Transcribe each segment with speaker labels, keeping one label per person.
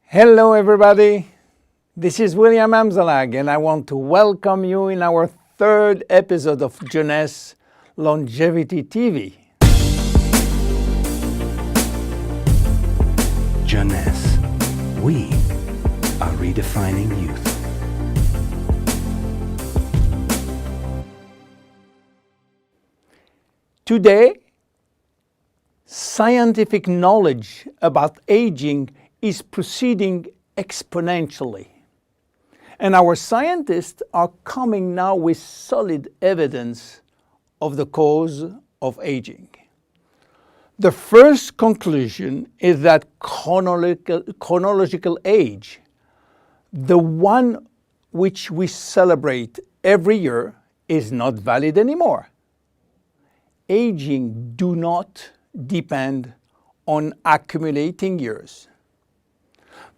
Speaker 1: Hello everybody, this is William Amzalag and I want to welcome you in our third episode of Jeunesse Longevity TV.
Speaker 2: Jeunesse, we are redefining youth.
Speaker 1: Today, scientific knowledge about aging is proceeding exponentially. And our scientists are coming now with solid evidence of the cause of aging. The first conclusion is that chronological age, the one which we celebrate every year, is not valid anymore. Aging do not depend on accumulating years.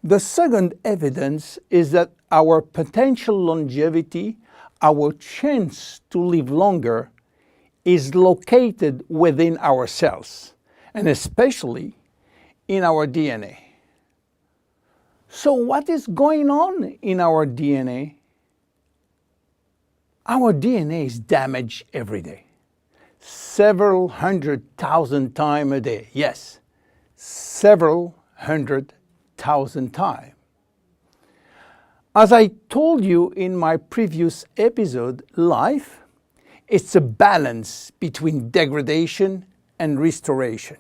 Speaker 1: The second evidence is that our potential longevity, our chance to live longer, is located within our cells, and especially in our DNA. So what is going on in our DNA? Our DNA is damaged every day. Several 100,000 times a day. Yes, several 100,000 times. As I told you in my previous episode, life is a balance between degradation and restoration.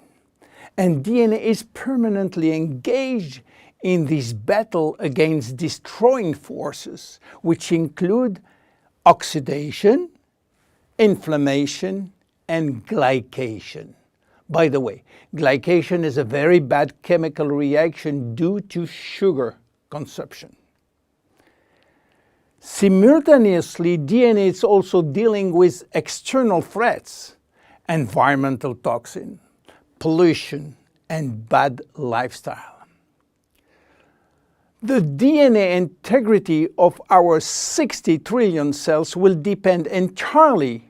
Speaker 1: And DNA is permanently engaged in this battle against destroying forces, which include oxidation, inflammation, and glycation. By the way, glycation is a very bad chemical reaction due to sugar consumption. Simultaneously, DNA is also dealing with external threats, environmental toxin, pollution, and bad lifestyle. The DNA integrity of our 60 trillion cells will depend entirely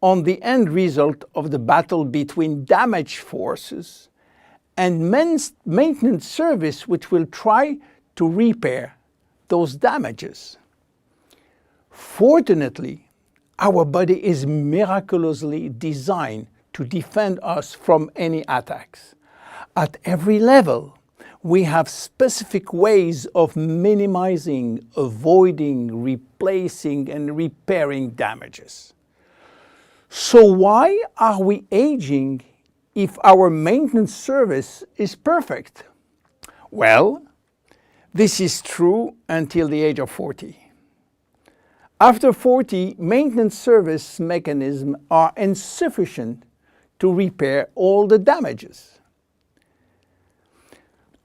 Speaker 1: on the end result of the battle between damage forces and maintenance service, which will try to repair those damages. Fortunately, our body is miraculously designed to defend us from any attacks. At every level, we have specific ways of minimizing, avoiding, replacing, and repairing damages. So why are we aging if our maintenance service is perfect? Well, this is true until the age of 40. After 40, maintenance service mechanisms are insufficient to repair all the damages.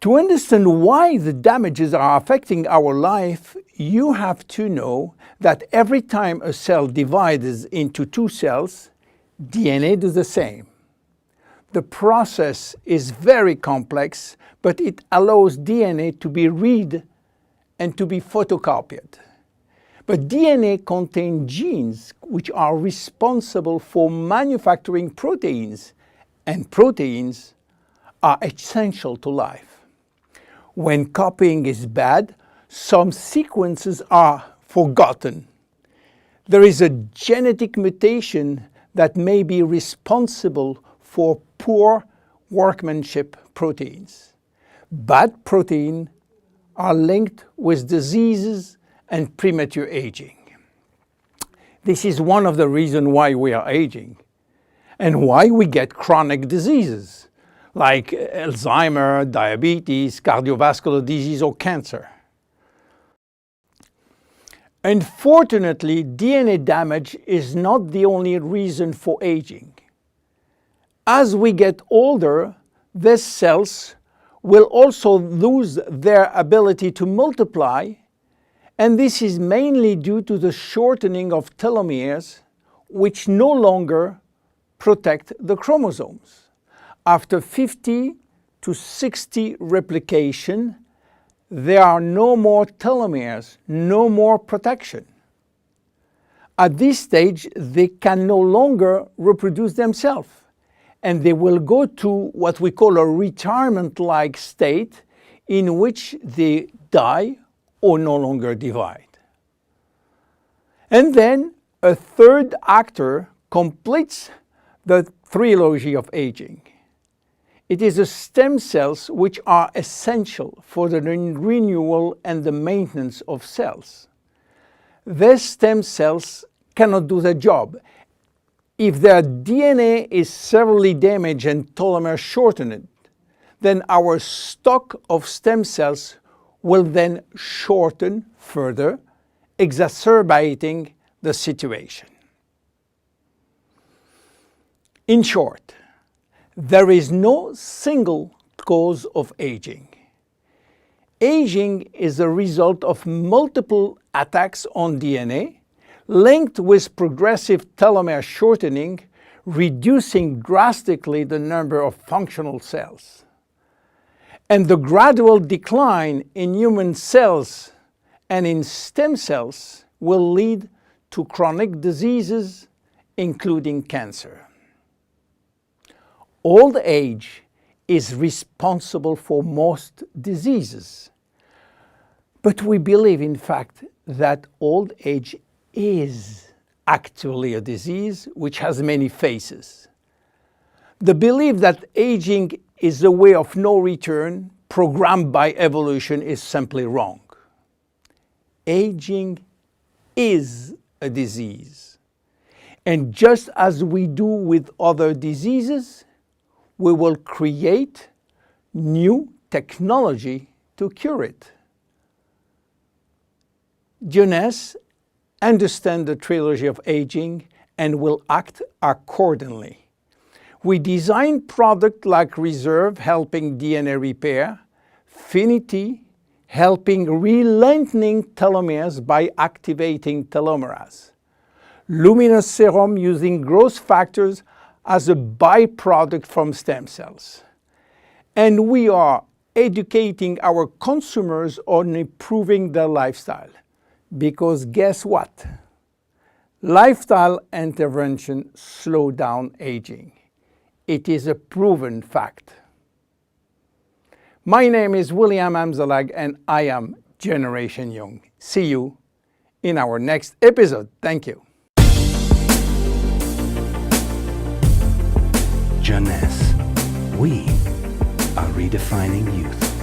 Speaker 1: To understand why the damages are affecting our life, you have to know that every time a cell divides into two cells, DNA does the same. The process is very complex, but it allows DNA to be read and to be photocopied. But DNA contains genes which are responsible for manufacturing proteins, and proteins are essential to life. When copying is bad, some sequences are forgotten. There is a genetic mutation that may be responsible for poor workmanship proteins. Bad proteins are linked with diseases and premature aging. This is one of the reasons why we are aging and why we get chronic diseases like Alzheimer's, diabetes, cardiovascular disease, or cancer. Unfortunately, DNA damage is not the only reason for aging. As we get older, these cells will also lose their ability to multiply, and this is mainly due to the shortening of telomeres, which no longer protect the chromosomes. After 50 to 60 replication, there are no more telomeres, no more protection. At this stage, they can no longer reproduce themselves, and they will go to what we call a retirement-like state, in which they die or no longer divide. And then a third actor completes the trilogy of aging. It is the stem cells which are essential for the renewal and the maintenance of cells. These stem cells cannot do their job. If their DNA is severely damaged and telomere shortened, then our stock of stem cells will then shorten further, exacerbating the situation. In short, there is no single cause of aging. Aging is a result of multiple attacks on DNA linked with progressive telomere shortening, reducing drastically the number of functional cells. And the gradual decline in human cells and in stem cells will lead to chronic diseases, including cancer. Old age is responsible for most diseases. But we believe, in fact, that old age is actually a disease which has many faces. The belief that aging is a way of no return programmed by evolution is simply wrong. Aging is a disease. And just as we do with other diseases, we will create new technology to cure it. Jeunesse understands the trilogy of aging and will act accordingly. We design products like Reserve, helping DNA repair, Finity, helping re-lengthening telomeres by activating telomerase, Luminous Serum using growth factors as a byproduct from stem cells. And we are educating our consumers on improving their lifestyle. Because guess what? Lifestyle intervention slow down aging. It is a proven fact. My name is William Amzalag and I am Generation Young. See you in our next episode. Thank you.
Speaker 2: Jeunesse. We are redefining youth.